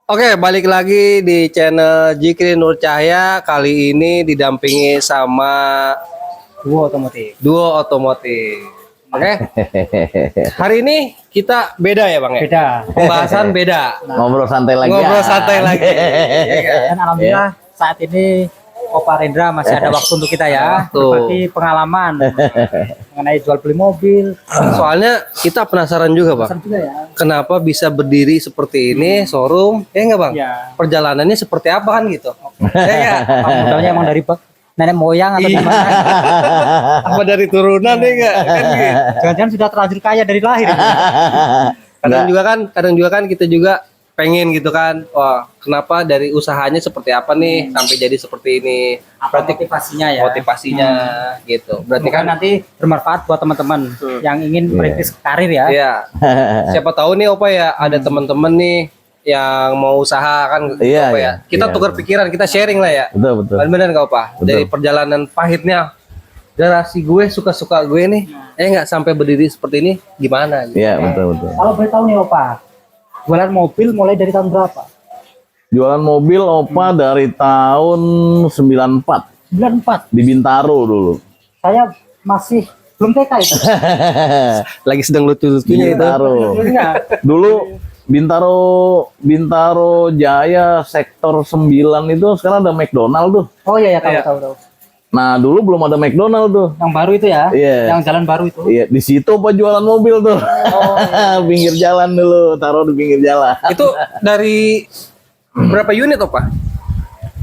Oke, balik lagi di channel Jikri Nur Cahya. Kali ini didampingi sama Duo Otomotif. Oke. Hari ini kita beda ya, Bang ya? Beda. Pembahasan beda. Ngobrol santai lagi. Ngobrol santai lagi. Dan alhamdulillah saat ini Opa Rendra masih ada waktu untuk kita ya, Waktu. berbagi pengalaman mengenai jual beli mobil. Soalnya kita penasaran juga, Bang. Pesan juga ya. Kenapa bisa berdiri seperti ini, showroom? Ya enggak, Bang? Ya. Perjalanannya seperti apa kan gitu? Ya enggak? Apa modalnya emang dari nenek moyang atau Iya. gimana? Apa dari turunan ya enggak? Kan gitu. Jangan-jangan sudah terlanjur kaya dari lahir. Kadang juga kan kita juga pengen gitu kan, wah kenapa dari usahanya seperti apa nih sampai jadi seperti ini, Apa motivasinya ya? motivasinya gitu. Berarti Semoga kan nanti bermanfaat buat teman-teman yang ingin merintis karir ya. ya siapa tahu nih Opa ya ada teman-teman nih yang mau usaha kan gitu, Iya, Opa ya. iya. Kita Iya, tukar pikiran, kita sharing lah ya. Betul. Benar nggak Opa? Betul. Dari perjalanan pahitnya garasi gue suka-suka gue nih, nggak sampai berdiri seperti ini gimana? Gitu. Iya, betul. Kalau boleh tahu nih Opa, jualan mobil mulai dari tahun berapa? Jualan mobil Opa dari tahun 94 94. di Bintaro dulu. Saya masih belum TK itu. Lagi sedang Di lucu-lucunya itu. Bintaro. Dulunya. Dulu Bintaro Jaya sektor 9 itu sekarang ada McDonald tuh. Oh iya ya, Iya. tahu. Nah, dulu belum ada McDonald tuh. Yang baru itu ya? Iya. Yang jalan baru itu. Iya, di situ Opa jualan mobil tuh. Pinggir jalan dulu, taruh di pinggir jalan. Itu dari berapa unit Opa?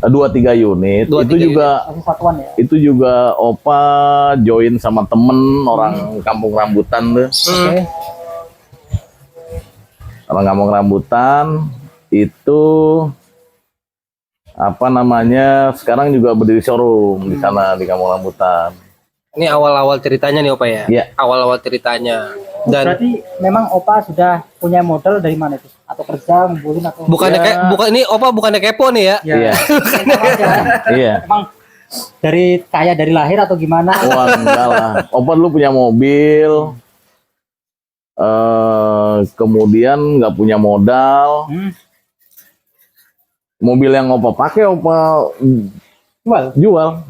2-3 unit. Dua, Itu tiga juga Masih satuan ya. itu juga Opa join sama temen orang Kampung Rambutan tuh. Oke. Orang Kampung Rambutan itu apa namanya, sekarang juga berdiri showroom di sana di Kampung Rambutan. Ini awal-awal ceritanya nih Opa ya? Iya. Awal-awal ceritanya. Dan Berarti memang Opa sudah punya modal dari mana itu? Atau kerja, ngumpulin atau? bukannya bukan ini Opa bukannya kepo nih ya? Iya. Iya. Emang dari kaya dari lahir atau gimana? Wah, enggak lah. Opa dulu punya mobil. Kemudian nggak punya modal. Mobil yang Opa pakai Opa jual.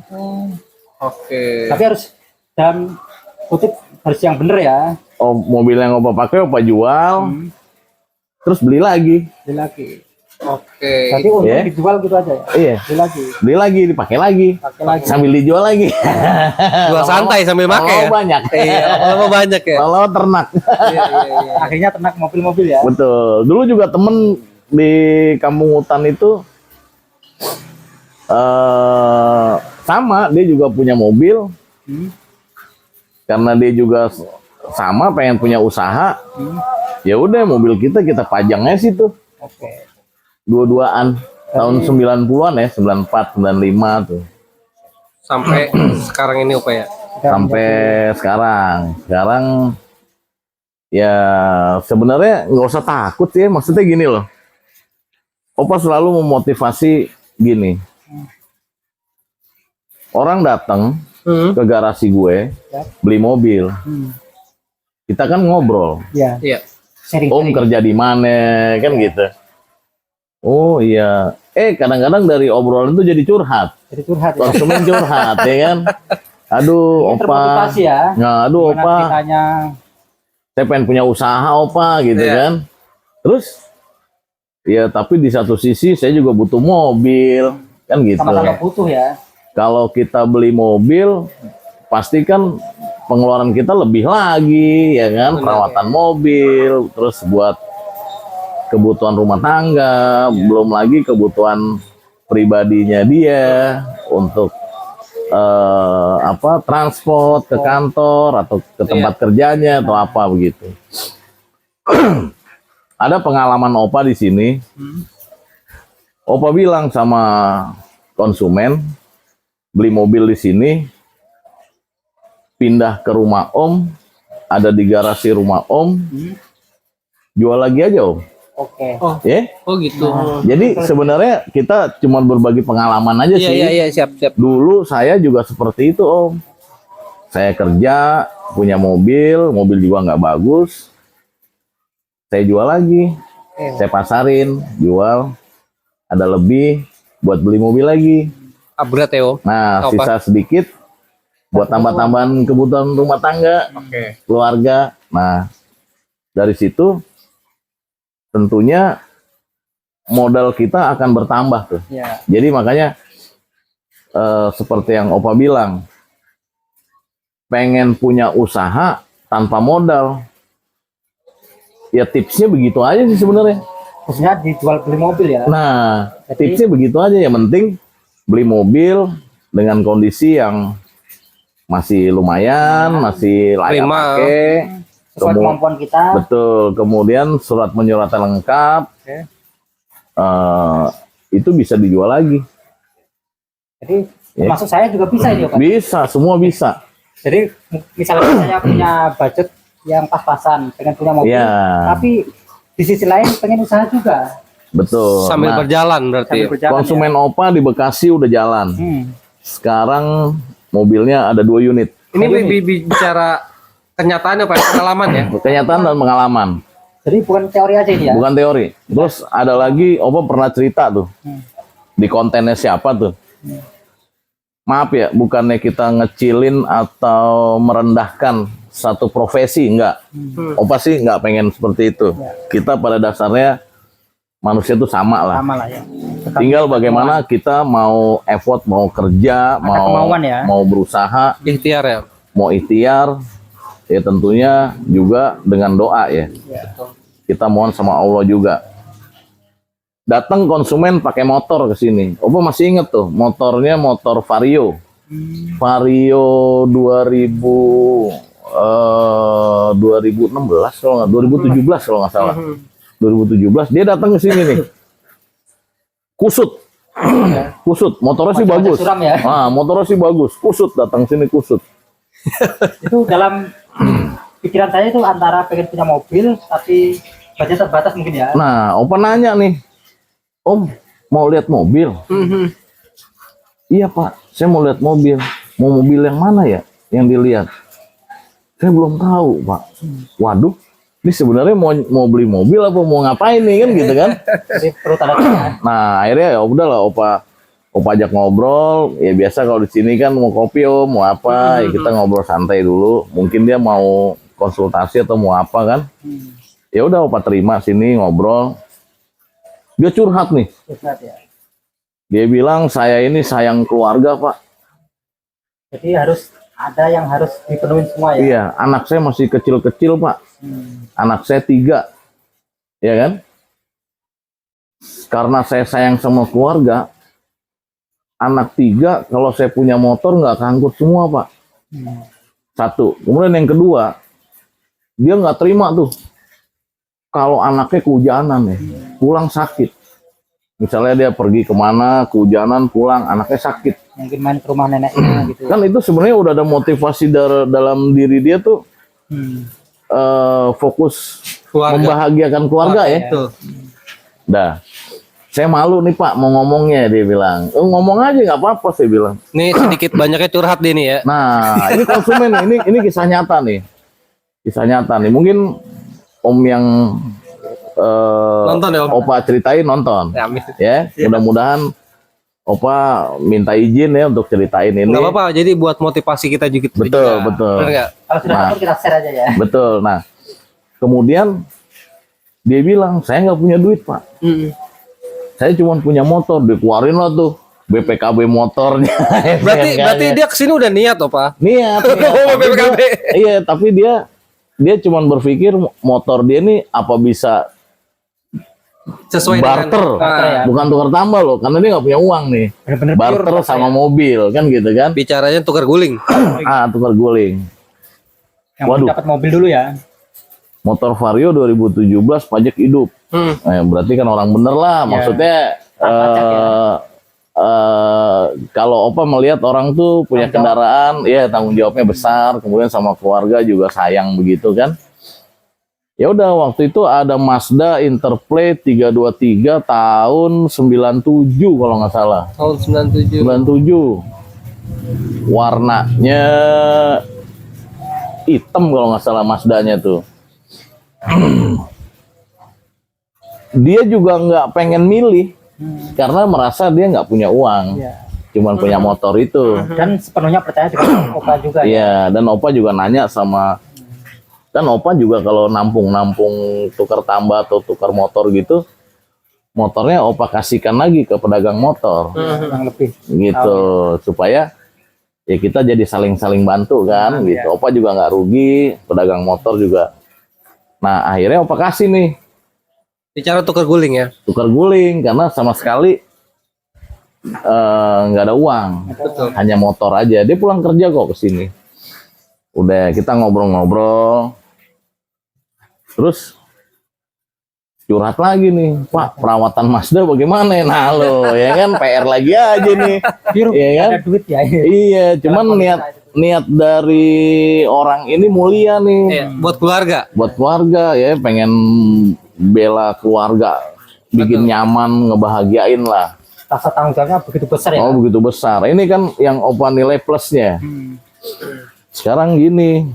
Oke. Tapi harus dalam kutip harus yang bener ya. Oh, mobil yang Opa pakai Opa jual. Terus beli lagi. Beli lagi. Oke. Berarti untuk Iya. dijual gitu aja ya. Iya. Beli lagi. Beli lagi, dipakai lagi. Pakai lagi. Sambil dijual lagi. Jual santai sambil makan ya? banyak. Iya, lama banyak ya? Kalau ternak. Iya. Akhirnya ternak mobil-mobil ya. Betul. Dulu juga temen di Kampung Hutan itu sama, dia juga punya mobil. Karena dia juga sama pengen punya usaha. Ya udah, mobil kita pajangnya situ. Oke. Dua-duaan. Tahun 90-an ya, 94, 95 tuh. Sampai sekarang ini Opa ya? Sampai sekarang. Sekarang ya sebenarnya nggak usah takut sih. Maksudnya gini loh. Opa selalu memotivasi gini. Orang datang ke garasi gue beli mobil. Kita kan ngobrol. Ya. Iya. Sharing. Om kerja di mana kan gitu. Oh iya. Kadang-kadang dari obrolan itu jadi curhat. Jadi curhat ya. Konsumen curhat ya kan. Aduh, Ini Opa. termotivasi ya. Nah, aduh, Gimana Opa. ceritanya? Saya pengen punya usaha Opa gitu Iya. kan. Terus ya tapi di satu sisi saya juga butuh mobil kan gitu. Sama-sama butuh ya. Kalau kita beli mobil pasti kan pengeluaran kita lebih lagi ya kan, perawatan mobil, terus buat kebutuhan rumah tangga, belum lagi kebutuhan pribadinya dia untuk transport ke kantor atau ke tempat kerjanya atau apa begitu. Ada pengalaman Opa di sini. Opa bilang sama konsumen, beli mobil di sini, pindah ke rumah Om, ada di garasi rumah Om, jual lagi aja Om. Oke. Oh, Ya, oh gitu. jadi sebenarnya kita cuma berbagi pengalaman aja Iya, sih. iya, siap. Dulu saya juga seperti itu Om. Saya kerja, punya mobil juga nggak bagus. Saya jual lagi, saya pasarin, jual. ada lebih buat beli mobil lagi. Upgrade ya Om. Nah, Apa? sisa sedikit buat tambah-tambahan kebutuhan rumah tangga, Oke. keluarga. Nah, dari situ tentunya modal kita akan bertambah tuh. Ya. Jadi makanya seperti yang Opa bilang, pengen punya usaha tanpa modal. Ya tipsnya begitu aja sih sebenarnya. Khususnya dijual beli mobil ya. Nah, Jadi- tipsnya begitu aja. Yang penting beli mobil dengan kondisi yang masih lumayan, masih layak Prima. pakai. Sesuai kemampuan kita. Betul. Kemudian surat menyuratnya lengkap. Oke. Itu bisa dijual lagi. Jadi Ya. termasuk saya juga bisa ini Pak. Bisa, semua bisa. Jadi misalnya saya punya budget yang pas-pasan, pengen punya mobil, Iya. tapi di sisi lain pengen usaha juga. Betul. Sambil Nah, berjalan berarti. Sambil berjalan, konsumen Opa di Bekasi udah jalan. Sekarang mobilnya ada 2 unit. Ini bicara kenyataannya Pak, pengalaman ya. Kenyataan dan pengalaman, Jadi bukan teori aja ini ya. bukan teori. Terus ada lagi, Opa pernah cerita tuh di kontennya siapa tuh. Maaf ya, bukannya kita ngecilin atau merendahkan satu profesi, enggak. Opa sih nggak pengen seperti itu. Kita pada dasarnya manusia itu sama lah. Sama lah ya. Tetap Tinggal bagaimana kita mau effort, mau kerja, kemauan ya. mau berusaha, Ikhtiar ya. mau ikhtiar, ya tentunya juga dengan doa ya. ya. Kita mohon sama Allah juga. Datang konsumen pakai motor ke sini. Opa masih inget tuh, motornya motor Vario. Vario 2016 kalau nggak 2017 kalau nggak salah. 2017 dia datang ke sini nih. Kusut. Kusut, motornya sih Motornya bagus. suram ya. Ah, motornya sih bagus. Kusut, datang sini kusut. Itu dalam pikiran saya itu antara pengen punya mobil tapi budget terbatas mungkin ya. Nah, Opa nanya nih, Om, mau lihat mobil? Iya Pak, saya mau lihat mobil. Mau mobil yang mana ya yang dilihat? Saya belum tahu Pak. Waduh, ini sebenarnya mau beli mobil apa mau ngapain nih kan gitu kan? Jadi perlu tanda tanya. Nah akhirnya ya udahlah Opa ajak ngobrol. Ya biasa kalau di sini kan mau kopi Om, mau apa? Ya kita ngobrol santai dulu. Mungkin dia mau konsultasi atau mau apa kan? Ya udah Opa terima sini ngobrol. Dia curhat nih. Berat ya. Dia bilang saya ini sayang keluarga Pak. Jadi harus ada yang harus dipenuhi semua ya. Iya, anak saya masih kecil-kecil Pak. Anak saya 3, ya kan? Karena saya sayang sama keluarga, anak 3 kalau saya punya motor nggak keangkut semua Pak. Satu. Kemudian yang kedua, dia nggak terima tuh kalau anaknya kehujanan ya, pulang sakit. Misalnya dia pergi kemana, kehujanan, pulang, anaknya sakit. Mungkin main ke rumah neneknya gitu. Kan itu sebenarnya udah ada motivasi dalam diri dia tuh fokus Keluarga. membahagiakan keluarga ya. Betul. Dah, saya malu nih Pak mau ngomongnya, dia bilang. Oh, ngomong aja nggak apa-apa, saya bilang. Nih sedikit banyaknya curhat deh nih ya. Nah, ini konsumen nih, ini kisah nyata nih. Kisah nyata nih. Mungkin Om yang Nonton ya, Om. Opa ceritain nonton. Ya, amin. Ya, mudah-mudahan Opa minta izin ya untuk ceritain ini. Nggak apa-apa, jadi buat motivasi kita juga. Betul, betul. Bener nggak? Kalau sudah Nah. atur kita share aja ya. Betul. Nah, kemudian dia bilang, saya nggak punya duit Pak. Saya cuma punya motor. Dikeluarin lah tuh BPKB motornya. Berarti dia kesini udah niat toh Pak? niat. Oh, Tapi BPKB. iya, tapi dia cuma berpikir motor dia nih apa bisa Sesuai barter, dengan bukan tukar tambah loh, karena dia nggak punya uang nih. Bener-bener Barter pure sama mobil kan gitu kan? bicaranya tukar guling. Tukar guling. yang Waduh. dapat mobil dulu ya. Motor Vario 2017 pajak hidup. Berarti kan orang bener lah. Maksudnya Pajak ya. kalau Opa melihat orang tuh punya kendaraan, ya tanggung jawabnya besar. Kemudian sama keluarga juga sayang begitu kan. Ya udah waktu itu ada Mazda Interplay 323 tahun 97 kalau nggak salah. Tahun 97. 97. Warnanya hitam kalau nggak salah Mazdanya tuh. Dia juga nggak pengen milih. karena merasa dia nggak punya uang, Iya. cuman punya motor itu. Dan sepenuhnya percaya dengan Opa juga ya. Iya, dan Opa juga nanya sama, kan Opa juga kalau nampung tukar tambah atau tukar motor gitu, motornya Opa kasihkan lagi ke pedagang motor, Yang lebih. gitu, supaya ya kita jadi saling bantu kan, gitu. Opa juga nggak rugi, pedagang motor juga. Nah akhirnya Opa kasih nih Bicara tukar guling ya. tukar guling karena sama sekali nggak ada uang, hanya motor aja. Dia pulang kerja kok ke sini. Udah kita ngobrol-ngobrol, terus curhat lagi nih, Pak, perawatan Mazda bagaimana ya? Nah lo, ya kan PR lagi aja nih, ya kan? Ada duit ya. Iya, cuman niat dari orang ini mulia nih, Iya, buat keluarga. buat keluarga ya, pengen bela keluarga, bikin nyaman, ngebahagiain lah. Rasa tanggung jawabnya begitu besar ya. Oh begitu besar. Ini kan yang Opa nilai plusnya. Sekarang gini,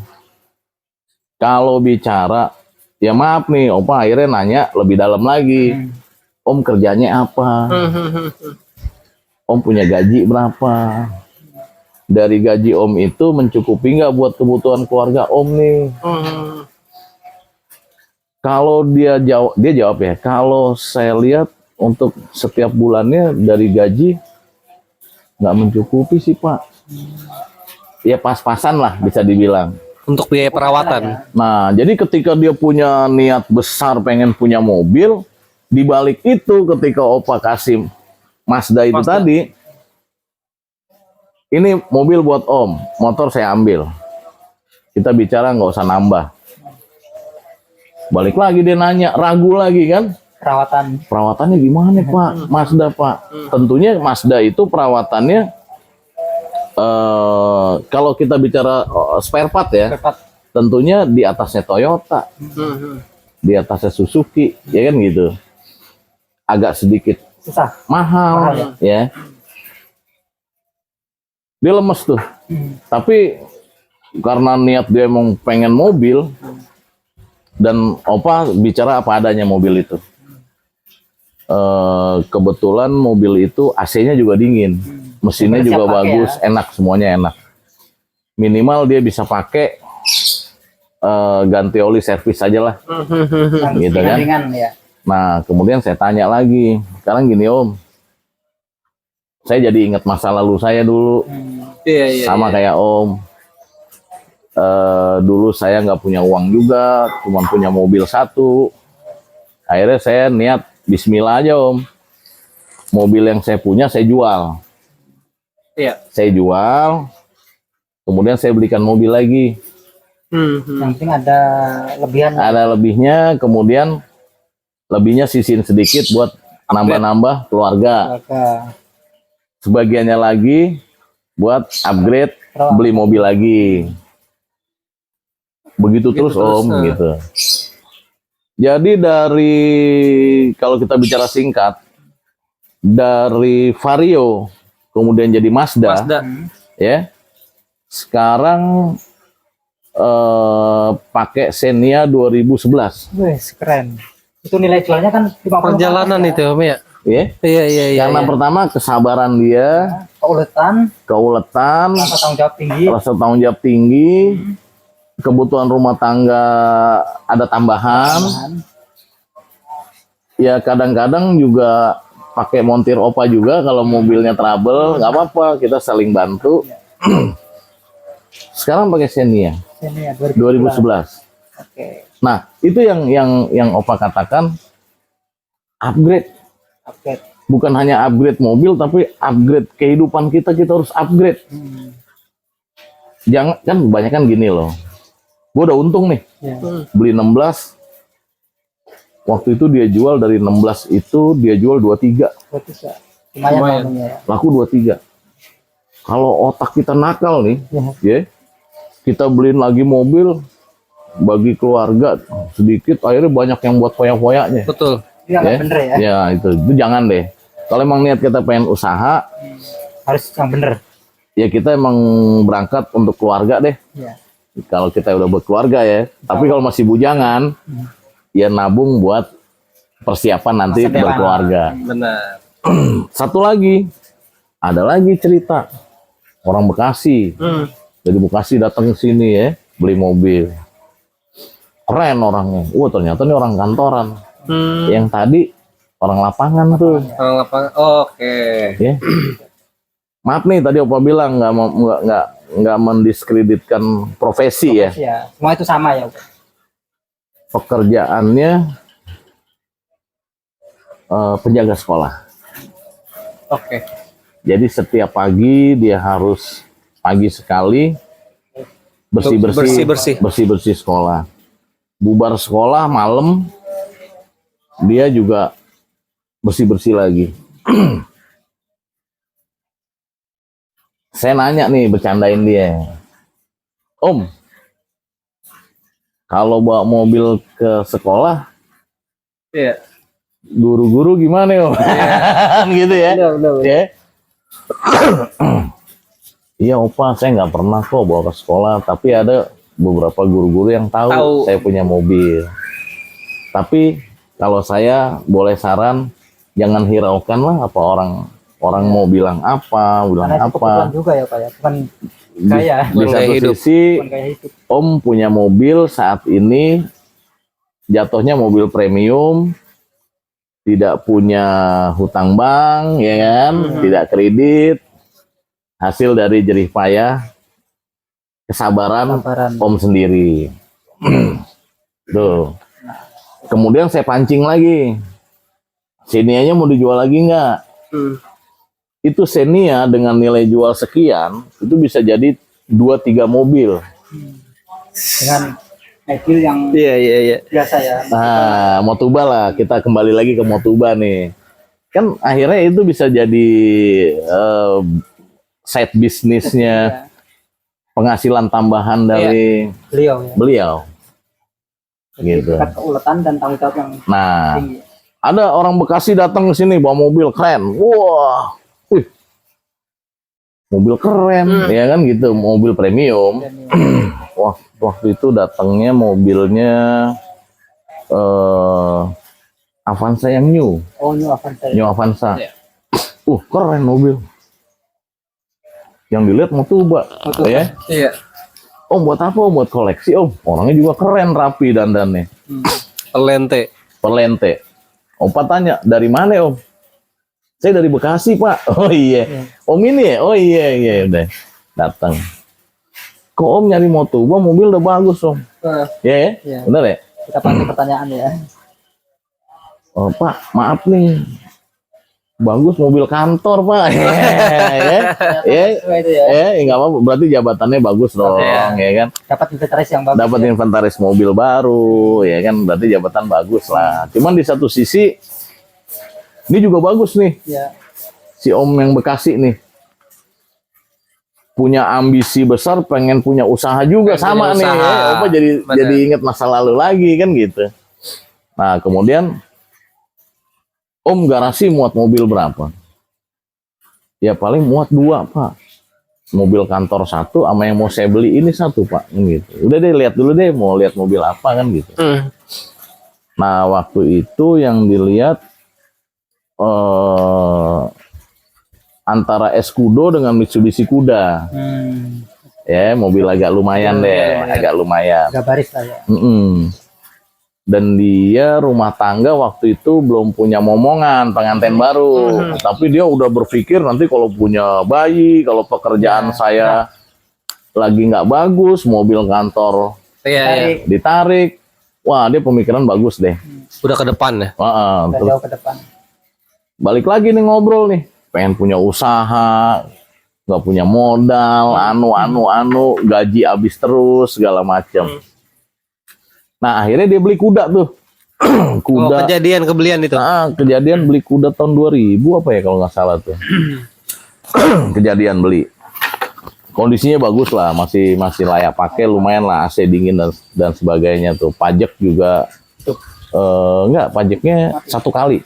kalau bicara, ya maaf nih, Opa akhirnya nanya lebih dalam lagi. Om kerjanya apa? Om punya gaji berapa? Dari gaji Om itu mencukupi nggak buat kebutuhan keluarga Om nih? Kalau dia jawab ya, kalau saya lihat untuk setiap bulannya dari gaji nggak mencukupi sih Pak. Ya pas-pasan lah bisa dibilang. Untuk biaya perawatan. Nah, jadi ketika dia punya niat besar pengen punya mobil, di balik itu ketika Opa kasih Mazda itu tadi, ini mobil buat Om, motor saya ambil. Kita bicara nggak usah nambah. Balik lagi dia nanya, ragu lagi kan? Perawatannya gimana Pak? Mazda Pak. Tentunya Mazda itu perawatannya kalau kita bicara spare part ya, tentunya di atasnya Toyota, di atasnya Suzuki, ya kan gitu. Agak sedikit Susah. mahal ya. Dia lemes tuh. Tapi karena niat dia emang pengen mobil, dan Opa bicara apa adanya mobil itu. Kebetulan mobil itu AC-nya juga dingin, mesinnya juga bagus, enak, semuanya enak. Minimal dia bisa pakai ganti oli servis aja lah, gitu kan. Ya. Nah kemudian saya tanya lagi, sekarang gini Om, saya jadi ingat masa lalu saya dulu, sama kayak Om. Dulu saya nggak punya uang juga, cuma punya mobil satu. Akhirnya saya niat Bismillah aja Om, mobil yang saya punya saya jual. Iya. Saya jual, kemudian saya belikan mobil lagi. Yang penting ada lebihan. Ada lebihnya, kemudian lebihnya sisihin sedikit buat nambah-nambah keluarga. Sebagiannya lagi buat upgrade, beli mobil lagi. Begitu terus Om, gitu. Jadi dari, kalau kita bicara singkat, dari Vario kemudian jadi Mazda. Ya. Sekarang pakai Xenia 2011. Wih, keren. Itu nilai jualnya kan 50 Perjalanan itu Om ya. Ya. Iya. Karena pertama kesabaran dia, keuletan, rasa tanggung jawab tinggi, kebutuhan rumah tangga ada tambahan. Ya kadang-kadang juga pakai montir Opa juga kalau mobilnya trouble, nggak apa-apa, kita saling bantu. Sekarang pakai Xenia 2011. Oke. Nah itu yang Opa katakan upgrade. Bukan hanya upgrade mobil, tapi upgrade kehidupan kita harus upgrade. Jangan, kan banyak kan gini loh. Gue udah untung nih, beli 16. Waktu itu dia jual dari 16 itu dia jual 23. Lumayan. Laku 23. Kalau otak kita nakal nih, ya, kita beliin lagi mobil bagi keluarga sedikit, akhirnya banyak yang buat foya-foyanya. Betul. Ya, bener ya. Ya itu jangan deh. Kalau emang niat kita pengen usaha, harus yang bener. Ya kita emang berangkat untuk keluarga deh. Ya. Kalau kita udah berkeluarga ya. Tapi kalau masih bujangan, ya nabung buat persiapan nanti berkeluarga. Benar. Satu lagi, ada lagi cerita orang Bekasi. Dari Bekasi datang ke sini ya, beli mobil. Keren orangnya. Wah, ternyata ini orang kantoran. Yang tadi orang lapangan tuh. Orang lapangan. Oke. Ya. Maaf nih tadi Opa bilang nggak mendiskreditkan profesi ya. Ya, semua itu sama ya. Pekerjaannya penjaga sekolah. Oke. Jadi setiap pagi dia harus pagi sekali bersih-bersih sekolah. Bubar sekolah malam dia juga bersih-bersih lagi. Saya nanya nih, bercandain dia. Om, kalau bawa mobil ke sekolah, Iya. guru-guru gimana Om? Gitu ya. Benar. Ya. Iya Opa, saya nggak pernah kok bawa ke sekolah, tapi ada beberapa guru-guru yang tahu saya punya mobil. Tapi kalau saya boleh saran, jangan hiraukan lah apa orang mau bilang apa, Karena itu kebutuhan juga ya Pak ya, bukan gaya. Di satu sisi, Bukan gaya hidup. Om punya mobil saat ini jatuhnya mobil premium, tidak punya hutang bank, ya kan, tidak kredit, hasil dari jerih payah, kesabaran Om sendiri. Tuh. Kemudian saya pancing lagi, Xenia-nya mau dijual lagi nggak? Itu Xenia dengan nilai jual sekian, itu bisa jadi 2-3 mobil. Dengan mobil yang Iya. biasa ya. Nah, Motuba lah, kita kembali lagi ke Motuba nih. Kan akhirnya itu bisa jadi side bisnisnya, penghasilan tambahan dari Beliau ya. beliau. Gitu. Tingkat keuletan dan tanggung jawab yang Nah, tinggi. ada orang Bekasi datang ke sini bawa mobil keren. Wah, wih, mobil keren, ya kan gitu, mobil premium. Wah, waktu itu datangnya mobilnya Avanza yang new. Oh, New Avanza. New Avanza. Iya. Keren mobil. Yang dilihat Motuba, ya. Iya. Om buat apa? Om buat koleksi Om. Orangnya juga keren, rapi dandannya. Lente. Perlente. Opa tanya, dari mana Om? Saya dari Bekasi Pak. Oh iya. Om ini ya? Oh iya udah. Datang. Kok Om nyari Motuba, mobil udah bagus Om. Ya? Iya. Bener ya? Kita pakai pertanyaan ya. Oh Pak, maaf nih. Bagus mobil kantor Pak. Itu ya. Nggak apa-apa. Berarti jabatannya bagus dong, ya kan? Dapat inventaris yang bagus. Dapat ya. inventaris mobil baru, ya kan? Berarti jabatan bagus lah. Cuman di satu sisi, ini juga bagus nih. Ya. Si Om yang Bekasi nih. Punya ambisi besar, pengen punya usaha juga sama nih. usaha. Ya. Opa Bener. jadi inget masa lalu lagi kan gitu. Nah kemudian Om garasi muat mobil berapa? Ya paling muat 2 Pak. Mobil kantor 1 sama yang mau saya beli ini 1 Pak. Gitu. Udah deh lihat dulu deh mau lihat mobil apa kan gitu. Nah waktu itu yang dilihat antara Escudo dengan Mitsubishi Kuda. Ya mobil agak lumayan deh, agak lumayan. Gabaris lah ya. Dan dia rumah tangga waktu itu belum punya momongan pengantin baru, tapi dia udah berpikir nanti kalau punya bayi, kalau pekerjaan saya lagi nggak bagus, mobil kantor ditarik, wah dia pemikiran bagus deh. Udah ke depan ya. Udah Terus jauh ke depan. balik lagi nih ngobrol nih, pengen punya usaha, nggak punya modal, gaji habis terus segala macam. Nah akhirnya dia beli kuda tuh. Kuda. Kebelian itu. Kejadian beli kuda tahun 2000 apa ya kalau nggak salah tuh. Kejadian beli. Kondisinya bagus lah, masih layak pakai, lumayan lah, AC dingin dan sebagainya tuh. Pajak juga enggak, pajaknya 1 kali.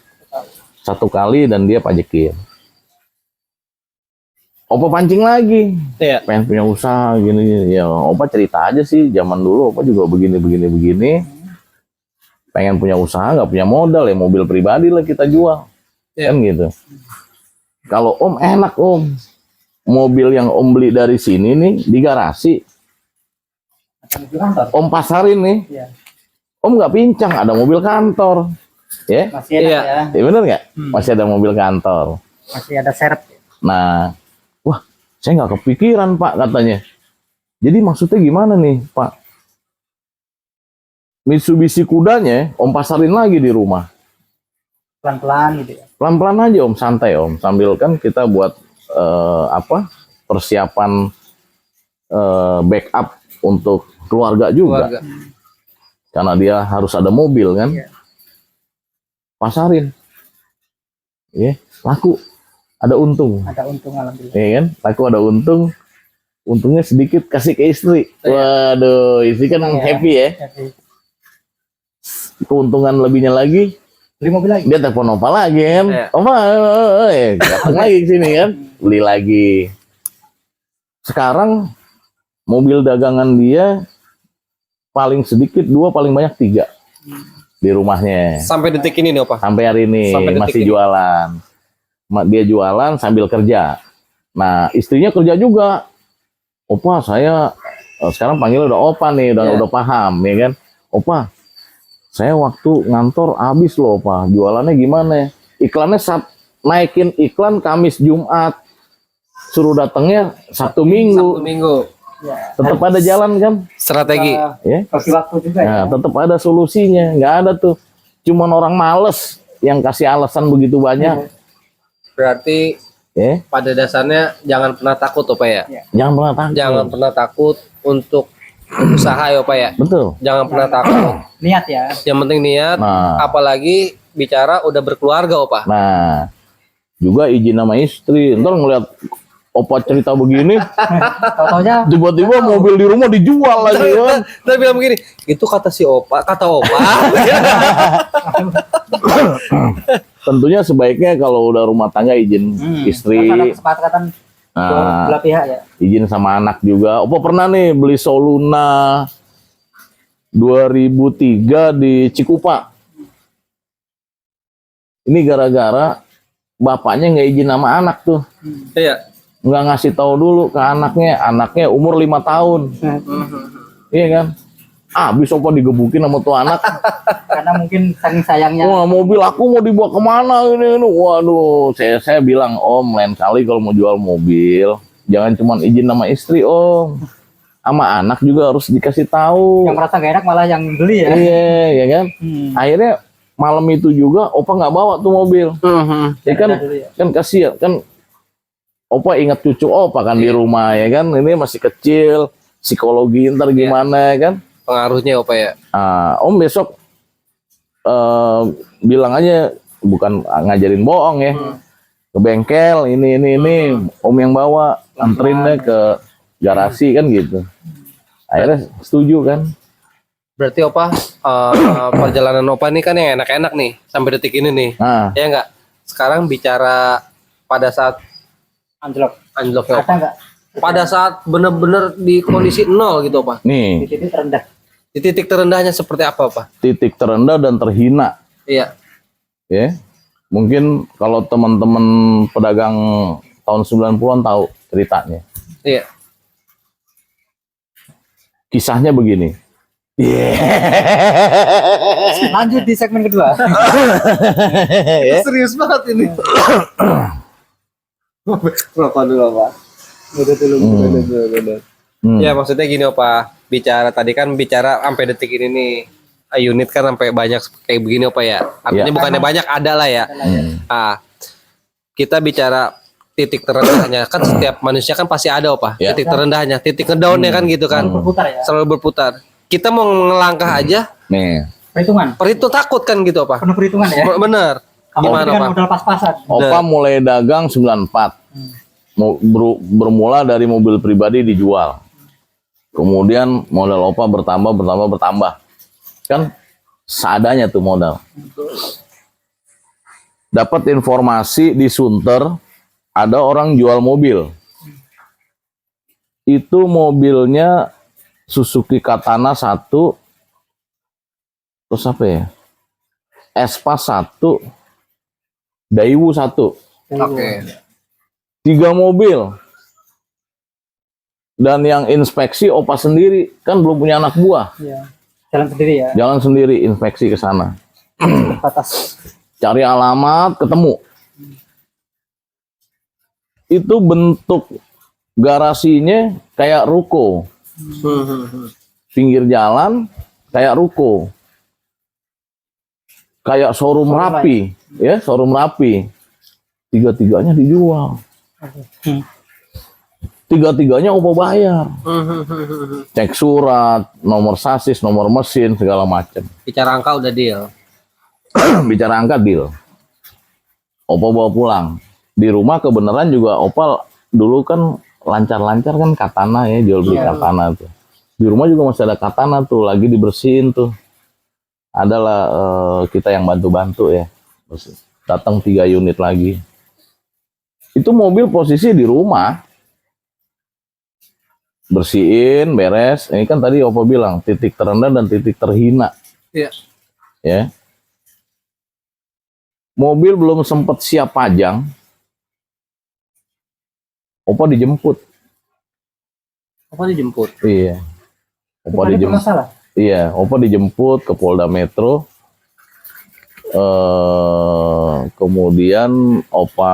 1 kali dan dia pajakin. Opa pancing lagi, pengen punya usaha gini. Ya, Opa cerita aja sih, zaman dulu Opa juga begini. Pengen punya usaha, nggak punya modal ya, mobil pribadi lah kita jual. Iya. kan gitu. Kalau Om enak Om, mobil yang Om beli dari sini nih di garasi, Atau mobil kantor. Om pasarin nih, Iya. Om nggak pincang, ada mobil kantor, ya, Masih enak Iya. ya. ya bener nggak? Masih ada mobil kantor. Masih ada seret. Nah, wah, saya nggak kepikiran Pak katanya. Jadi maksudnya gimana nih Pak? Mitsubishi kudanya Om pasarin lagi di rumah. Pelan-pelan gitu ya. Pelan-pelan aja Om, santai Om. Sambil kan kita buat persiapan backup untuk keluarga juga. Keluarga. Karena dia harus ada mobil kan. Iya. Pasarin. Ya, laku. Ada untung. Ada untung alhamdulillah. Ya kan? Laku ada untung. Untungnya sedikit kasih ke istri. Waduh, istri kan Iya. happy ya. Jadi, Keuntungan lebihnya lagi, beli mobil lagi. dia telepon Opa lagi kan. Iya. Opa, datang lagi ke sini kan. Beli lagi. Sekarang mobil dagangan dia paling sedikit 2, paling banyak 3 di rumahnya. Sampai detik ini nih, Opa. Sampai hari ini Sampai detik masih ini. jualan. Dia jualan sambil kerja. Nah, istrinya kerja juga. Opa, saya sekarang panggil udah Opa nih, Iya. udah paham ya kan. Opa, saya waktu ngantor habis loh Opa. Jualannya gimana? Iklannya naikin iklan Kamis Jumat. Suruh datangnya Sabtu Minggu. Sabtu Minggu. Ya. Tetap ada jalan kan? Strategi. Ya. Bagi waktu juga ya. Nah, tetap ada solusinya. Nggak ada tuh. Cuman orang males yang kasih alasan begitu banyak. Berarti Ya. pada dasarnya jangan pernah takut, Opa ya. Jangan pernah takut. Jangan pernah takut untuk usaha ya, Opa ya. Betul. Jangan pernah takut. Niat ya. Yang penting niat. Nah. Apalagi bicara udah berkeluarga, Opa. Nah, juga izin sama istri. Ntar ngeliat Opa cerita begini, Tau-taunya tiba-tiba mobil di rumah dijual lagi kan. Ntar bilang begini, itu kata si Opa, kata Opa. Tentunya sebaiknya kalau udah rumah tangga izin istri, Kan ada kesepakatan nah, belah pihak ya. izin sama anak juga. Opa pernah nih beli Soluna 2003 di Cikupa. Ini gara-gara bapaknya nggak izin sama anak tuh. Iya. Nggak ngasih tahu dulu ke anaknya umur 5 tahun, iya kan? Abis Opa digebukin sama tuh anak. Karena mungkin saking sayangnya. Wah, mobil aku mau dibawa kemana ini. Waduh, saya bilang Om, lain kali kalau mau jual mobil jangan cuma izin sama istri Om, sama anak juga harus dikasih tahu. Yang merasa gak enak malah yang beli ya. Iya, ya kan? Akhirnya malam itu juga Opa nggak bawa tuh mobil. Ya kan, Dulu ya. kan kasihan kan. Opa ingat cucu Opa kan di rumah ya kan. Ini masih kecil, psikologi ntar gimana ya kan? Pengaruhnya, Opa ya. Om besok bilang aja, bukan ngajarin bohong ya, ke bengkel ini Om yang bawa, anterinnya ke garasi kan gitu. Akhirnya setuju kan. Berarti Opa, perjalanan Opa ini kan yang enak-enak nih sampai detik ini nih. Nah, Ya enggak? Sekarang bicara pada saat Anjlok. anjloknya Opa. Ada nggak Pada saat bener-bener di kondisi nol gitu, Opa. di nih titik terendah? Di titik terendahnya seperti apa, Opa? titik terendah dan terhina Iya. ya. Mungkin kalau teman-teman pedagang tahun 90-an tahu ceritanya. Iya. Kisahnya begini. Lanjut di segmen kedua. Serius banget ini. Rokok dulu, Pak. Udah dulu. Ya, maksudnya gini, Opa. Bicara tadi kan bicara sampai detik ini nih. Unit kan sampai banyak kayak begini, Opa ya. Artinya Ya. bukannya banyak, ada lah ya. Kita bicara titik terendahnya. Kan setiap manusia kan pasti ada, Opa. Ya. Titik terendahnya, titik ngedownnya kan gitu kan. Berputar ya. Selalu berputar. Kita mau ngelangkah aja, Nih, Perhitungan. perhitung takut kan gitu, Opa. Penuh perhitungan ya. Bener. Kamu Gimana, kan Pak? modal pas-pasan. Opa mulai dagang 94. Bermula dari mobil pribadi dijual. Kemudian modal Opa bertambah. Kan seadanya tuh modal. Dapat informasi di Sunter ada orang jual mobil. Itu mobilnya Suzuki Katana 1, terus apa ya? Espas 1, Daewoo 1, Oke. 3 mobil. Dan yang inspeksi opa sendiri, kan belum punya anak buah. Iya. Jalan sendiri ya. Jalan sendiri inspeksi ke sana. Batas. Cari alamat, ketemu. Itu bentuk garasinya kayak ruko. Pinggir jalan kayak ruko. Kayak showroom rapi, ya, showroom rapi. Tiga-tiganya dijual. Tiga-tiganya opa bayar. Cek surat, nomor sasis, nomor mesin, segala macam. Bicara angka udah deal. Bicara angka deal. Opa bawa pulang. Di rumah kebenaran juga opa dulu kan lancar-lancar kan katana ya, jual beli katana tuh. Di rumah juga masih ada katana tuh, lagi dibersihin tuh. Adalah kita yang bantu-bantu ya. Terus datang 3 unit lagi. Itu mobil posisi di rumah. Bersihin, beres. Ini kan tadi opa bilang titik terendah dan titik terhina. Iya. Ya. Mobil belum sempat siap pajang. Opa dijemput. Apa dijemput? Iya. Opa Itu dijemput. masalah. Iya, opa dijemput ke Polda Metro. Kemudian opa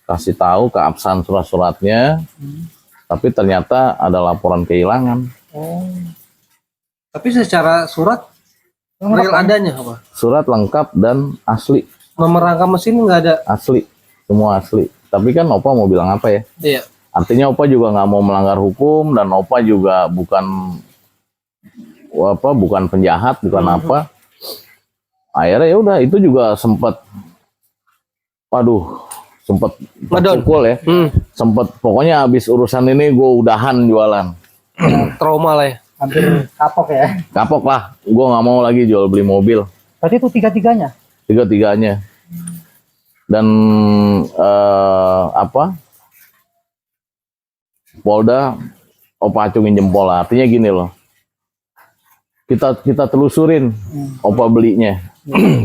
kasih tahu ke Absan surat-suratnya. Tapi ternyata ada laporan kehilangan. Oh. Tapi secara surat real adanya apa? Surat lengkap dan asli. Nomor rangka mesin nggak ada. Asli. Semua asli. Tapi kan opa mau bilang apa ya? Iya. Artinya opa juga nggak mau melanggar hukum dan opa juga bukan penjahat, bukan apa. Akhirnya ya udah itu juga sempat terpukul ya. Sempat pokoknya habis urusan ini gue udahan jualan. Trauma lah ya. Hampir kapok ya. Kapok lah, gue nggak mau lagi jual beli mobil. Berarti itu tiga-tiganya. Tiga-tiganya. Dan Polda opa acungin jempol lah. Artinya gini loh. Kita telusurin opa belinya.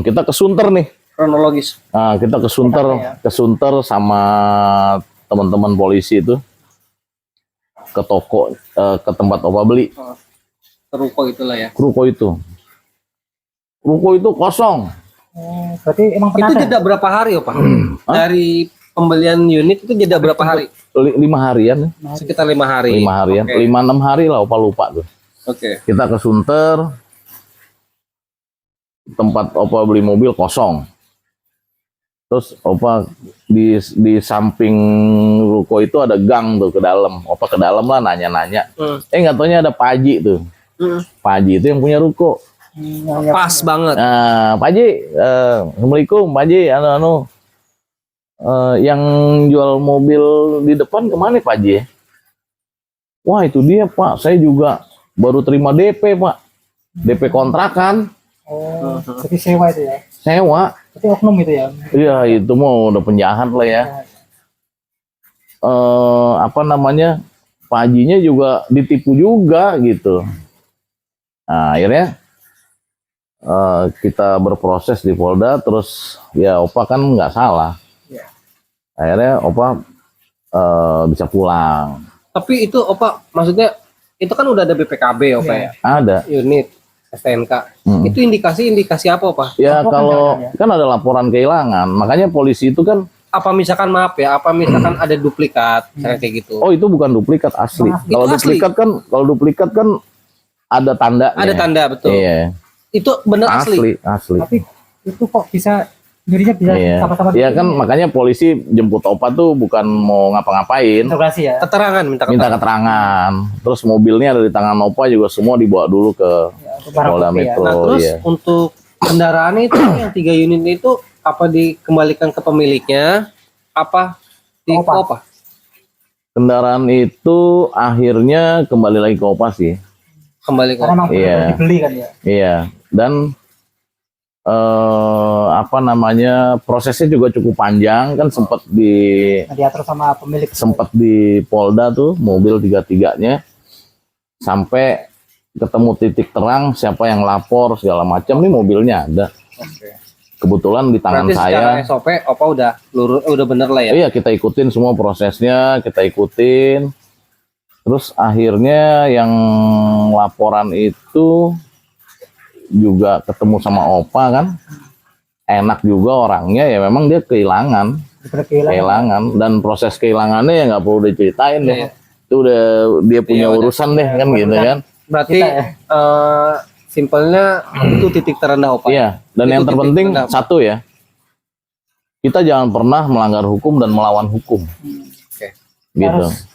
Kita ke Sunter nih. Kronologis. Nah, kita ke Sunter sama teman-teman polisi itu ke toko, ke tempat opa beli. Ruko itulah ya. Ruko itu kosong. Berarti emang Itu pernah jeda berapa hari, Pak? Dari pembelian unit itu jeda berapa hari? 5 harian, Sekitar 5 hari. 5 harian, Oke. 5-6 hari lah, opa lupa tuh. Oke. Kita ke Sunter, tempat opa beli mobil kosong. Terus opa di samping ruko itu ada gang tuh ke dalam. Opa ke dalam lah nanya-nanya. Nggak taunya ada Pak Haji tuh. Pak Haji itu yang punya ruko. Pas banget. Nah, Pak Haji, Assalamualaikum Pak Haji, yang jual mobil di depan kemana Pak Haji? Wah itu dia Pak, saya juga baru terima DP Pak. DP kontrakan. Oh, berarti sewa itu ya. Sewa. Berarti oknum itu ya. Iya itu mau udah penjahat lah ya. Pak Hajinya juga ditipu juga gitu. Nah, akhirnya kita berproses di Polda, terus ya opa kan nggak salah. Akhirnya opa bisa pulang. Tapi itu Opa, maksudnya itu kan udah ada BPKB Opa ya? Ada. Unit STNK. Itu indikasi apa Pak? Ya Laporan kalau ya. kan ada laporan kehilangan, makanya polisi itu kan. Apa misalkan maaf ya, apa misalkan ada duplikat, misalnya kayak gitu. Oh itu bukan duplikat asli. Itu Kalau asli. duplikat kan ada tanda. Ada tanda betul. Iya. Itu benar asli. Asli. Tapi itu kok bisa jadinya bisa Iya. sama-sama. Iya kan makanya polisi jemput opa tuh bukan mau ngapa-ngapain. Interogasi ya. Keterangan, minta Minta keterangan. keterangan. Terus mobilnya ada di tangan opa juga semua dibawa dulu ke Ya, untuk barang Polda bukti ya. Metro. Nah terus Iya. untuk kendaraan itu yang 3 unit itu apa dikembalikan ke pemiliknya? Apa di Opa. Opa? Kendaraan itu akhirnya kembali lagi ke opa sih. Kembali ke Karena Opa. memang Iya. betul dibeli kan ya. Iya. Dan prosesnya juga cukup panjang kan sempat Diatur sama pemilik. di Polda tuh mobil tiga-tiganya sampai ketemu titik terang siapa yang lapor segala macam nih mobilnya ada. kebetulan di tangan Berarti secara saya. SOP Opa udah bener lah ya. Iya, kita ikutin semua prosesnya, kita ikutin. Terus akhirnya yang laporan itu juga ketemu sama Opa kan. Enak juga orangnya, ya memang dia kehilangan. Dan proses kehilangannya ya nggak perlu diceritain deh. Iya. Itu udah dia punya Iya, urusan deh kan gitu kan. Berarti Kita, simpelnya itu titik terendah Opa. Iya, dan Itu yang titik terpenting terendah. satu ya. Kita jangan pernah melanggar hukum dan melawan hukum. Oke. Gitu. Harus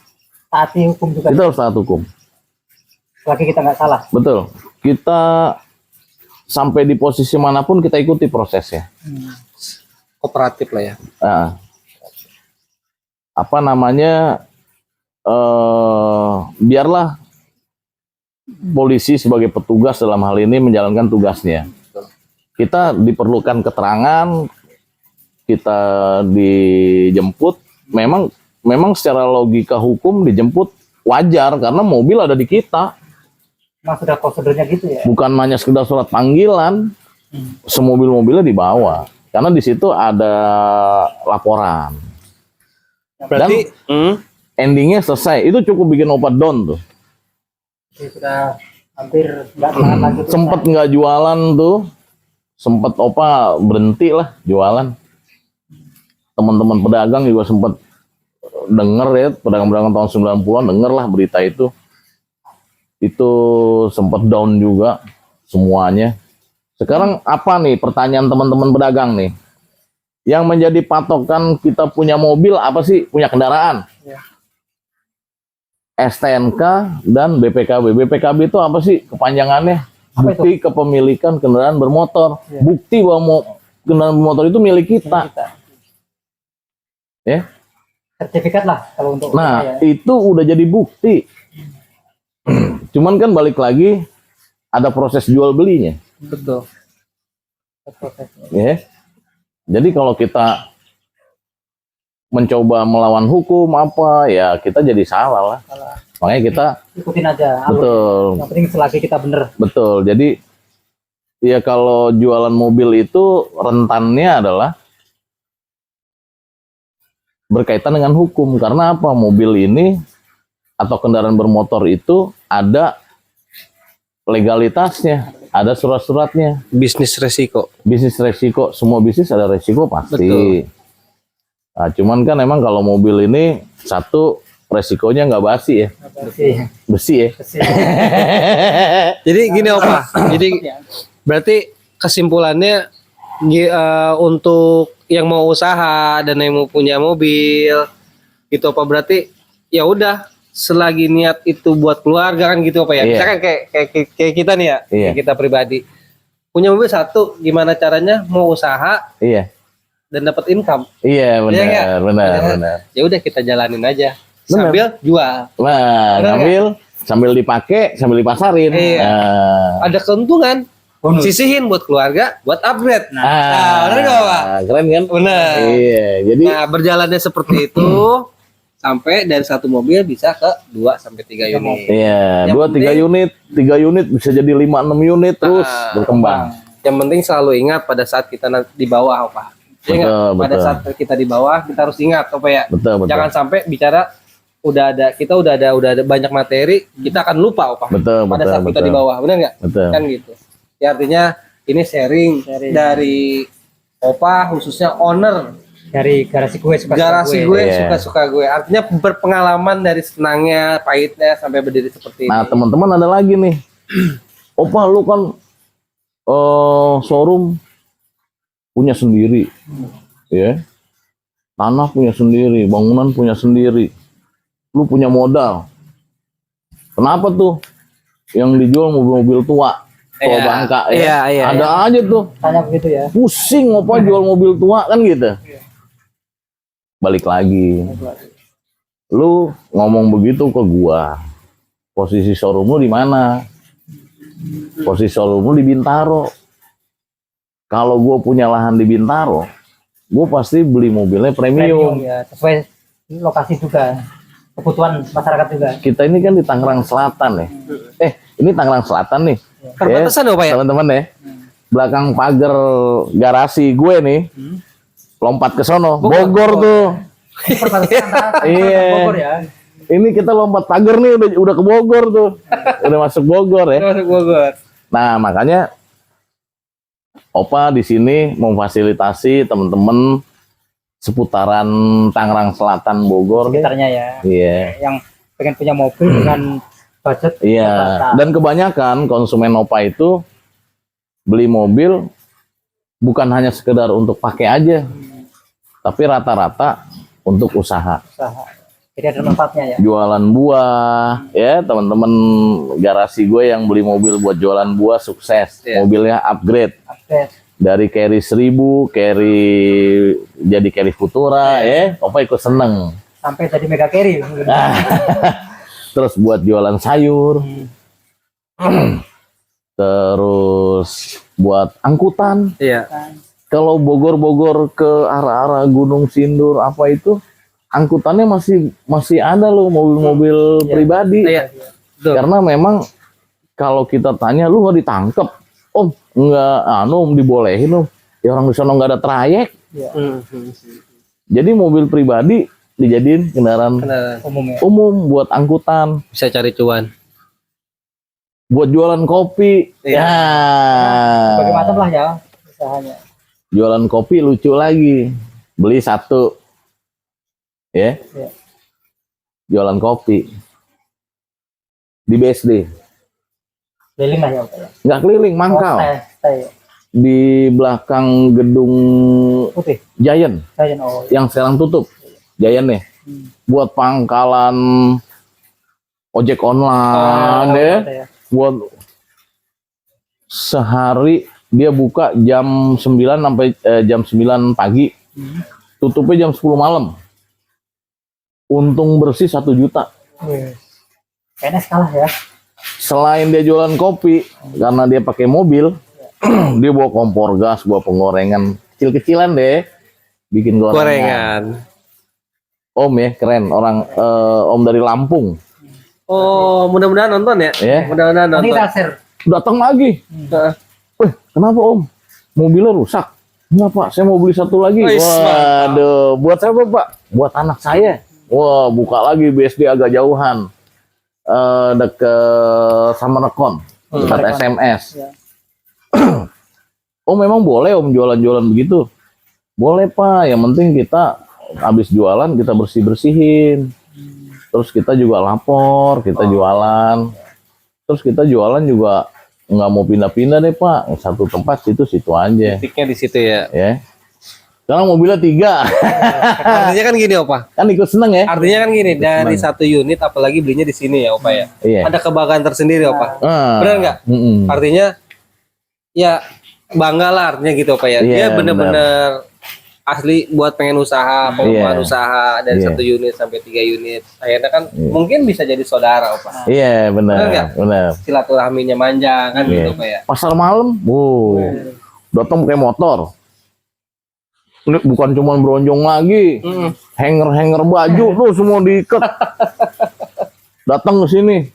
taati hukum juga. Kita harus taat hukum. Selagi kita nggak salah. Betul. Kita sampai di posisi manapun kita ikuti prosesnya. Kooperatif lah ya. Nah, apa namanya? Biarlah polisi sebagai petugas dalam hal ini menjalankan tugasnya. Kita diperlukan keterangan, kita dijemput. Memang secara logika hukum dijemput wajar karena mobil ada di kita. Memang sudah prosedurnya gitu ya. Bukan hanya sekedar surat panggilan, semobil-mobilnya dibawa. Karena di situ ada laporan. Berarti Endingnya selesai. Itu cukup bikin obat down tuh. Jadi sudah hampir nggak semangat lagi. Sempet nggak jualan tuh. Sempet Opa berhenti lah jualan. Teman-teman pedagang juga sempet denger ya. Pedagang-pedagang tahun 90-an denger lah berita itu. Itu sempet down juga semuanya. Sekarang apa nih pertanyaan teman-teman pedagang nih? Yang menjadi patokan kita punya mobil apa sih? Punya kendaraan. Ya. STNK dan BPKB. BPKB itu apa sih kepanjangannya? Apa Bukti kepemilikan kendaraan bermotor. Ya. Bukti bahwa kendaraan bermotor itu milik kita. Ya. Sertifikat lah kalau untuk Nah, saya. itu udah jadi bukti. Cuman kan balik lagi ada proses jual belinya. betul. Prosesnya. Ya. Jadi kalau kita mencoba melawan hukum apa ya kita jadi salah lah. Salah. Makanya kita Ikutin aja. alur. betul. Yang penting selagi kita bener. Betul. Jadi ya kalau jualan mobil itu rentannya adalah berkaitan dengan hukum. Karena apa? Mobil ini atau kendaraan bermotor itu ada legalitasnya, ada surat-suratnya. Bisnis resiko. Bisnis resiko, semua bisnis ada resiko pasti. Betul. Nah, cuman kan emang kalau mobil ini satu resikonya nggak basi ya, besi ya. Jadi gini Opa. Jadi berarti kesimpulannya untuk yang mau usaha dan yang mau punya mobil gitu apa berarti ya udah selagi niat itu buat keluarga kan gitu apa ya. Iya. Misalkan kayak kita nih ya, Iya. kayak kita pribadi punya mobil satu, gimana caranya mau usaha Iya, dan dapat income. iya Iya nggak? benar. Ya udah kita jalanin aja Benar. sambil jual. Nah, Benar ngambil sambil dipakai, sambil dipasarin. Iya. Nah, Ada keuntungan. Bonus. Sisihin buat keluarga, buat upgrade. ah, benar nggak, Pak? keren kan? Benar. Iya, jadi Nah, berjalannya seperti itu sampai dari satu mobil bisa ke 2 sampai 3 unit. iya, Yang 2-3 penting- unit, 3 unit bisa jadi 5-6 unit terus Ah, berkembang. Yang penting selalu ingat pada saat kita nanti di bawah apa. Ingat, Betul, pada betul. saat kita di bawah kita harus ingat apa ya. Betul. Jangan sampai bicara udah ada banyak materi, kita akan lupa apa. Betul, Pada betul, saat kita betul. di bawah, benar nggak? Betul. Kan gitu. Ya artinya ini sharing dari Opa khususnya owner Dari garasi gue suka garasi gue Iya. suka-suka gue. Artinya berpengalaman dari senangnya, pahitnya sampai berdiri seperti Nah, ini. teman-teman ada lagi nih. Opa, lu kan showroom punya sendiri. Ya. Tanah punya sendiri, bangunan punya sendiri. Lu punya modal. Kenapa tuh yang dijual mobil-mobil tua? Tua Iya, bangka ya. iya, iya, Ada aja tuh. Tanya begitu ya. Pusing Opa jual mobil tua kan gitu. Balik lagi. Lu ngomong begitu ke gua. Posisi showroom lu di mana? Posisi showroom lu di Bintaro. Kalau gua punya lahan di Bintaro, gua pasti beli mobilnya Premium premium. ya. Sesuai lokasi juga. Kebutuhan masyarakat juga. Kita ini kan di Tangerang Selatan ya. Ini Tangerang Selatan nih. Perbatasan apa ya? Teman-teman ya. belakang pagar garasi gue nih, lompat ke sono, Bogor tuh. Perbatasan antara Iya. Bogor ya. Ini kita lompat pagar nih udah ke Bogor tuh. Udah masuk Bogor ya. Masuk Bogor. Nah, makanya Opa di sini memfasilitasi teman-teman seputaran Tangerang Selatan Bogor deh. Sekitarnya ya. Iya. Yang pengen punya mobil dengan budget Iya. rata-rata. Dan kebanyakan konsumen Opa itu beli mobil bukan hanya sekedar untuk pakai aja, tapi rata-rata untuk usaha. Usaha. Jadi ada manfaatnya ya. Jualan buah, ya teman-teman garasi gue yang beli mobil buat jualan buah sukses. Iya. Mobilnya upgrade Update. dari carry 1000, carry jadi carry Futura, ya. Opa ikut seneng. Sampai jadi mega carry. Terus buat jualan sayur, terus buat angkutan. Iya. Kalau Bogor-Bogor ke arah-arah Gunung Sindur apa itu, angkutannya masih ada loh mobil-mobil pribadi. Iya. Betul. Karena memang kalau kita tanya, lu nggak ditangkep, Om? Nggak, Om dibolehin Om. Ya orang di sana nggak ada trayek. Jadi mobil pribadi dijadiin kendaraan Benar. Umumnya. umum buat angkutan, Bisa cari cuan. buat jualan kopi. Iya. Ya, Berbagai macam lah ya usahanya. jualan kopi lucu lagi. Beli satu, ya, Iya. jualan kopi di BSD. Keliling lah ya. Pak, ya. Nggak keliling, mangkal. Oh, stay. Di belakang gedung Putih. Giant Giant, oh. yang sekarang tutup. Giant nih. Buat pangkalan ojek online ya. Ya. Buat sehari dia buka jam 9 sampai jam 9 pagi. Tutupnya jam 10 malam. Untung bersih 1 juta. Wih. Kayaknya kalah ya. Selain dia jualan kopi, karena dia pakai mobil, dia bawa kompor gas, bawa penggorengan kecil-kecilan deh, bikin gorengan. Om ya, keren. Orang Om dari Lampung. Oh, mudah-mudahan nonton ya. Ya. Mudah-mudahan Nanti nonton. kita share. Datang lagi. Heeh. Kenapa Om? Mobilnya rusak. Enggak Pak, saya mau beli satu lagi. Wih, Waduh, buat siapa Pak? Buat anak saya. Wah, buka lagi BSD agak jauhan. Deket Samarekon, dekat Samarekon. SMS. Ya. Oh memang boleh Om jualan-jualan begitu? Boleh Pak, yang penting kita habis jualan kita bersih-bersihin. Terus kita juga lapor, kita jualan. Terus kita jualan juga nggak mau pindah-pindah deh Pak. Satu tempat situ aja. Titiknya di situ ya. Ya. Sekarang mobilnya 3. Artinya kan gini, Opa. Kan ikut seneng ya? Artinya kan gini, dari satu unit apalagi belinya di sini ya, Opa ya. Iya. Ada kebanggaan tersendiri, Opa. Ah. Benar nggak? Mm-mm. Artinya ya bangga lah artinya gitu, Opa ya. Iya, Dia bener-bener asli buat pengen usaha, pengembangan Iya. usaha dari Iya. 1 unit sampai 3 unit. Akhirnya kan mungkin bisa jadi saudara, Opa. Iya Benar benar, nggak? benar. Silaturahminya manjang kan Iya. gitu, Opa ya. Pasar malam, datang pakai motor. Ini bukan cuma beronjong lagi, hanger baju tuh semua diikat. Datang ke sini,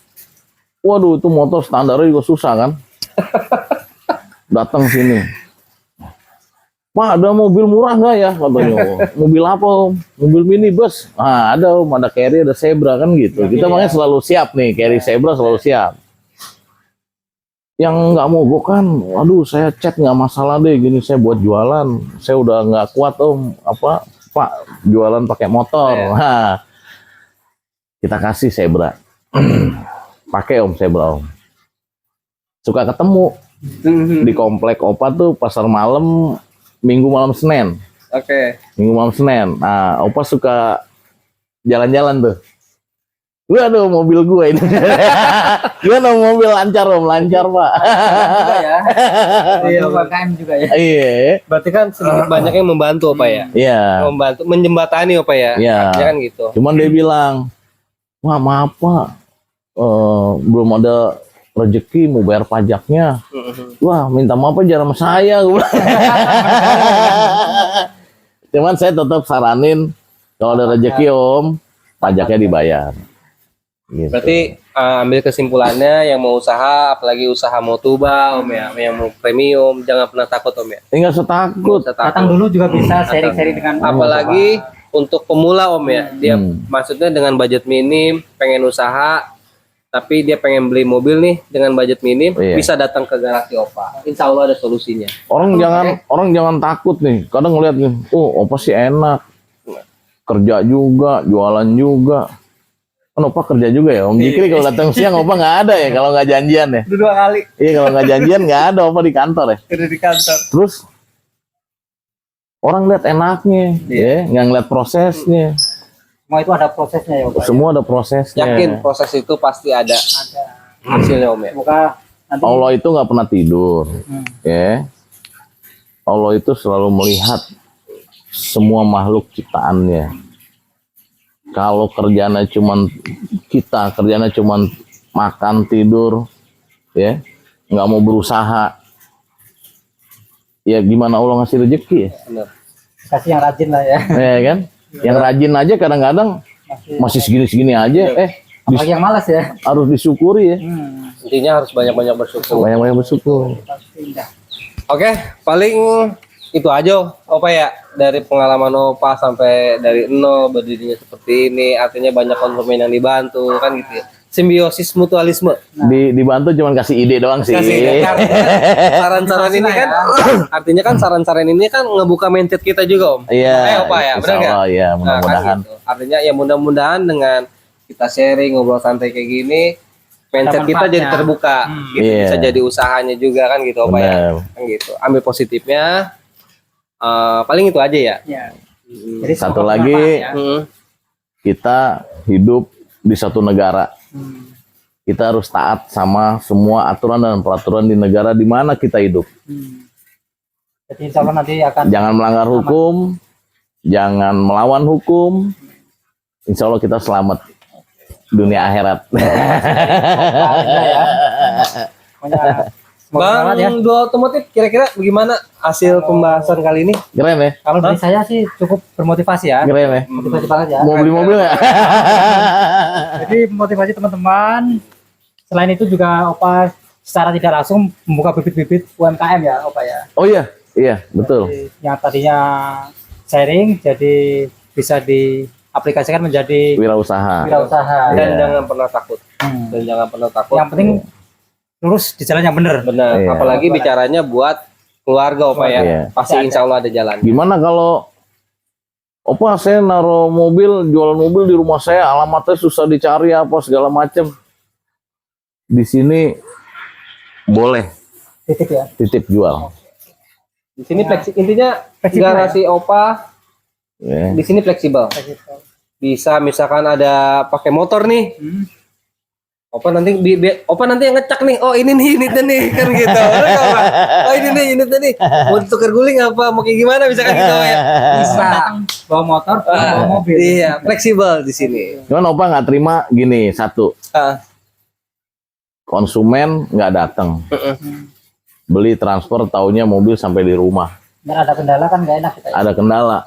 waduh itu motor standarnya juga susah kan. Datang sini, Pak ada mobil murah nggak ya katanya? Mobil apa Om? Mobil minibus. Ah ada Om, ada Carry, ada Zebra kan gitu. Kita makanya selalu siap nih, Carry Zebra selalu siap. Yang nggak mogok kan, aduh saya chat nggak masalah deh, gini saya buat jualan, saya udah nggak kuat Om, apa Pak jualan pakai motor. Nah, kita kasih Zebra, pakai Om Zebra Om. Suka ketemu di komplek Opa tuh pasar malam, Minggu malam Senin. Oke. Minggu malam Senin. Nah, Opa suka jalan-jalan tuh. Waduh, mobil gue ini. Gimana mobil lancar Om? Lancar Pak. Juga ya. Iya, UMKM juga ya. Iya. Berarti kan sedikit banyaknya membantu, Opa ya. Iya. Membantu, menjembatani, Opa ya. Iya. Artinya kan gitu. Cuman dia bilang, wah maaf Pak, belum ada rezeki mau bayar pajaknya. Wah minta maaf aja sama saya. Gua bilang. Cuman saya tetap saranin kalau ada rezeki Om, pajaknya dibayar. Gitu. Berarti ambil kesimpulannya yang mau usaha, apalagi usaha mau tuba Om ya, yang mau premium, jangan pernah takut Om ya. Nggak usah takut. Nggak usah takut. Datang dulu juga bisa sharing-sharing dengan Apalagi untuk pemula Om ya, dia Hmm. maksudnya dengan budget minim, pengen usaha, tapi dia pengen beli mobil nih dengan budget minim, Iya. bisa datang ke garasi Opa. Insya Allah ada solusinya. Orang jangan takut nih. Kadang ngeliat nih, oh Opa sih enak, kerja juga, jualan juga. Kan Opa kerja juga ya. Om Jikri kalau datang siang Opa nggak ada ya kalau nggak janjian ya. Udah 2 kali Iya kalau nggak janjian nggak ada Opa di kantor ya. kerja di kantor. Terus orang lihat enaknya, ya nggak ngeliat prosesnya. semua itu ada prosesnya ya Pak. Semua ada prosesnya. Yakin proses itu pasti ada Ada. hasilnya Om ya. Semoga nanti Allah itu nggak pernah tidur, Hmm. ya. Allah itu selalu melihat semua makhluk ciptaannya. Kalau kerjanya cuman makan tidur, ya, nggak mau berusaha, ya gimana Allah ngasih rezeki ya? Benar. kasih yang rajin lah ya. Ya kan? Yang rajin aja kadang-kadang masih segini-segini aja, Apalagi yang malas ya. harus disyukuri ya. Intinya harus banyak-banyak bersyukur. Banyak-banyak bersyukur. Pasti indah. Oke, paling itu aja Opa ya, dari pengalaman Opa sampai dari nol berdirinya seperti ini, artinya banyak konsumen yang dibantu kan gitu ya. Simbiosis mutualisme. Dibantu cuman kasih ide doang sih. Kasih ide. Saran-saran ini kan artinya kan saran-saran ini kan ngebuka mindset kita juga Om. Iya. Opa ya, benar insya nggak? Allah, ya Nah, kan mudah-mudahan. gitu. Artinya ya mudah-mudahan dengan kita sharing ngobrol santai kayak gini, mindset kita manfaatnya. jadi terbuka, gitu. Iya. Bisa jadi usahanya juga kan gitu Opa ya. Benar. Kan gitu. Ambil positifnya. Paling itu aja ya. Ya. Jadi Satu semoga lagi, bermanfaat ya. Hmm. kita hidup di satu negara. Hmm. Kita harus taat sama semua aturan dan peraturan di negara di mana kita hidup. Hmm. Jadi insya Allah nanti akan Jangan melanggar hukum, jangan melawan hukum. Insya Allah kita selamat dunia akhirat. ya. Pokoknya semoga bermanfaat ya. Bang Dua Otomotif, kira-kira bagaimana hasil pembahasan kali ini? Keren ya? Kalau dari saya sih cukup bermotivasi ya. Keren ya? Motivasi banget ya. Mau beli mobil ya? Jadi motivasi teman-teman. Selain itu juga Opa secara tidak langsung membuka bibit-bibit UMKM ya Opa ya. Oh iya, iya betul. Jadi, yang tadinya sharing jadi bisa diaplikasikan menjadi Wirausaha. wirausaha. Dan Iya. jangan pernah takut. Hmm. Dan jangan pernah takut. Yang penting lurus di jalan yang benar. Benar. Iya. Apalagi bicaranya buat keluarga Opa ya. Iya. Pasti insya Allah ada jalan. Gimana kalau Opa saya naruh mobil, jualan mobil di rumah saya, alamatnya susah dicari apa segala macem. Di sini boleh Titik ya. titip jual. Di sini intinya Fleksibel garasi Opa Ya. di sini fleksibel. Bisa misalkan ada pakai motor nih. Hmm. Opa nanti Opa nanti yang ngecek nih. Oh ini nih unitnya nih kan gitu. Bener nggak, Opa? Oh ini nih unitnya nih. Mau ditukar guling apa? Mau kayak gimana bisa kan gitu ya? Bisa. Bawa motor, bawa mobil. Iya, fleksibel di sini. Cuman Opa nggak terima gini, satu, Ah, konsumen nggak datang. Beli transfer taunya mobil sampai di rumah. Nggak ada kendala kan nggak enak kita. Ya. Ada kendala.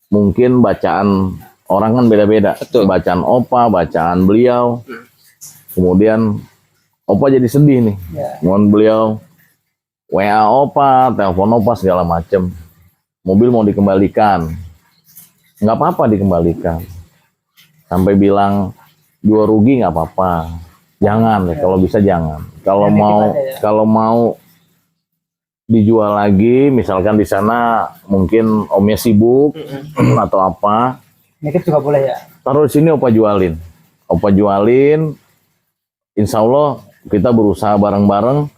Mungkin bacaan orang kan beda-beda. Betul. Bacaan Opa, bacaan beliau. Kemudian Opa jadi sedih nih. Ya. Mohon beliau WA Opa, telepon Opa segala macem. Mobil mau dikembalikan. Nggak apa-apa dikembalikan. Sampai bilang jual rugi nggak apa-apa. Jangan ya, kalau bisa jangan. Kalau Ya, mau titip aja ya. kalau mau dijual lagi, misalkan di sana mungkin omnya sibuk atau apa, Nitip juga boleh ya. taruh di sini Opa jualin. Opa jualin, insya Allah kita berusaha bareng-bareng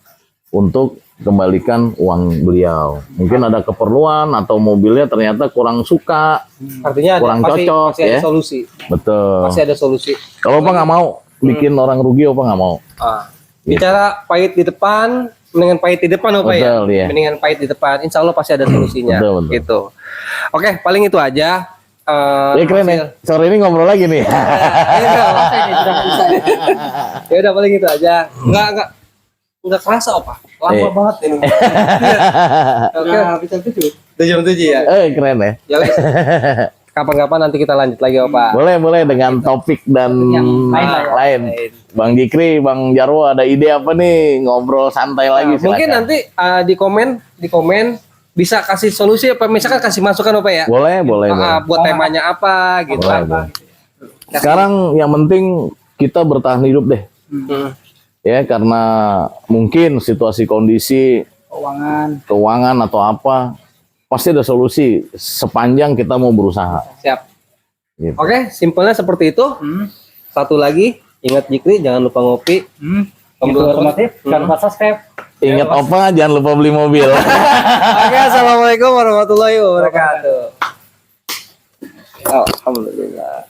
untuk kembalikan uang beliau. Mungkin ada keperluan atau mobilnya ternyata kurang suka, artinya ada Kurang cocok, pasti ada ya. solusi. betul. Pasti ada solusi. Kalau Opa nggak mau bikin orang rugi, Opa nggak mau. Bicara pahit di depan, mendingan pahit di depan Opa ya. Betul, iya. Mendingan pahit di depan. Insya Allah pasti ada solusinya. Betul, betul. Gitu. Oke, paling itu aja. Ya keren ya. Sore ini ngobrol lagi nih. Ya udah paling itu aja. Enggak kerasa Opa. Lama Iya. banget ini. Oke, Nah, bisa tujuh. udah jam 7 ya. Keren ya. Ya wes. kapan-kapan nanti kita lanjut lagi Opa. Boleh dengan topik dan Yang lain lah ya. lain. Bang Jikri, Bang Jarwo ada ide apa nih ngobrol santai lagi? Nah, mungkin silakan. nanti di komen bisa kasih solusi apa misalkan kasih masukan Opa ya. Boleh. Buat temanya apa gitu. Boleh. Sekarang yang penting kita bertahan hidup deh. Hmm. Ya karena mungkin situasi kondisi keuangan atau apa pasti ada solusi sepanjang kita mau berusaha. Siap. Gitu. Oke, simpelnya seperti itu. Satu lagi, ingat Jikri jangan lupa ngopi. Itu otomotif, jangan lupa subscribe. Ingat Opa jangan lupa beli mobil. Oke, assalamualaikum warahmatullahi wabarakatuh. Alhamdulillah.